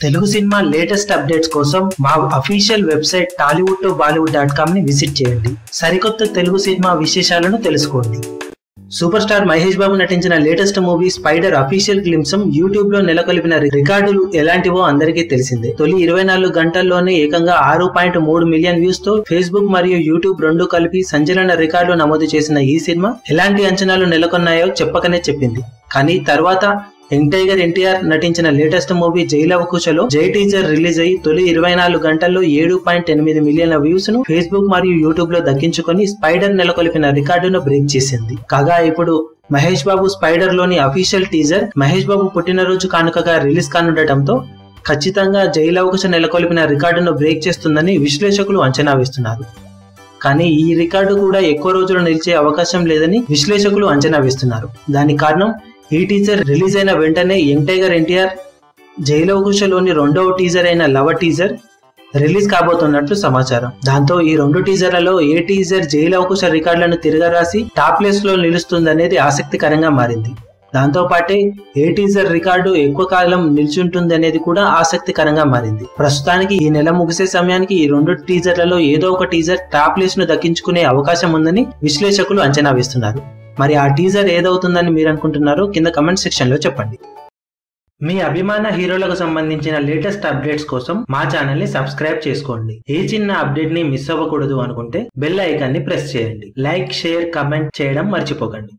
Telugu cinema latest updates కోసం మా official website tollywood2bollywood.com ని విజిట్ చేయండి. సరికొత్త తెలుగు సినిమా విశేషాలను తెలుసుకోండి. సూపర్ స్టార్ మహేష్ బాబు నటించిన latest movie spider official glimpse YouTube లో నెలకొల్పిన రికార్డులు ఎలాంటివో అందరికీ తెలిసిందే. తొలి 24 గంటల్లోనే ఏకంగా 6.3 మిలియన్ వ్యూస్ తో ఫేస్బుక్ మరియు యూట్యూబ్ రెండు కలిపి సంచలన రికార్డు నమోదు చేసిన ఈ సినిమా ఎలాంటి అంచనాలు నెలకొన్నాయో చెప్పకనే చెప్పింది. కానీ తర్వాత యంగ్ టైగర్ ఎన్టీఆర్ నటించిన లేటెస్ట్ మూవీ జై లవ కుశలో జై టీజర్ రిలీజ్ అయ్యి తొలి 24 గంటల్లో 7.8 మిలియన్ల వ్యూస్ ను ఫేస్బుక్ మరియు యూట్యూబ్ లో దక్కించుకొని స్పైడర్ నెలకొల్పిన రికార్డును బ్రేక్ చేసింది. కాగా ఇప్పుడు మహేష్ బాబు స్పైడర్ లోని అఫీషియల్ టీజర్ మహేష్ బాబు పుట్టినరోజు కానుకగా రిలీజ్ కానుండటంతో ఖచ్చితంగా జై లవ కుశ నెలకొల్పిన రికార్డును బ్రేక్ చేస్తుందని విశ్లేషకులు అంచనా వేస్తున్నారు. కానీ ఈ రికార్డు కూడా ఎక్కువ రోజులు నిలిచే అవకాశం లేదని విశ్లేషకులు అంచనా వేస్తున్నారు. దానికి కారణం ఈ టీజర్ రిలీజ్ అయిన వెంటనే యంగ్ టైగర్ ఎన్టీఆర్ జై లవ కుశలోని రెండవ టీజర్ అయిన లవ టీజర్ రిలీజ్ కాబోతున్నట్లు సమాచారం. దాంతో ఈ రెండు టీజర్లలో ఏ టీజర్ జై లవ కుశ రికార్డులను తిరగరాసి టాప్ ప్లేస్ లో నిలుస్తుందనేది ఆసక్తికరంగా మారింది. దాంతో పాటే ఏ టీజర్ రికార్డు ఎక్కువ కాలం నిల్చుంటుంది అనేది కూడా ఆసక్తికరంగా మారింది. ప్రస్తుతానికి ఈ నెల ముగిసే సమయానికి ఈ రెండు టీజర్లలో ఏదో ఒక టీజర్ టాప్ ప్లేస్ ను దక్కించుకునే అవకాశం ఉందని విశ్లేషకులు అంచనా వేస్తున్నారు. మరి ఆ టీజర్ ఏదవుతుందని మీరు అనుకుంటున్నారో కింద కమెంట్ సెక్షన్ లో చెప్పండి. మీ అభిమాన హీరోలకు సంబంధించిన లేటెస్ట్ అప్డేట్స్ కోసం మా ఛానల్ ని సబ్స్క్రైబ్ చేసుకోండి. ఏ చిన్న అప్డేట్ ని మిస్ అవ్వకూడదు అనుకుంటే బెల్ ఐకాన్ ని ప్రెస్ చేయండి. లైక్, షేర్, కమెంట్ చేయడం మర్చిపోకండి.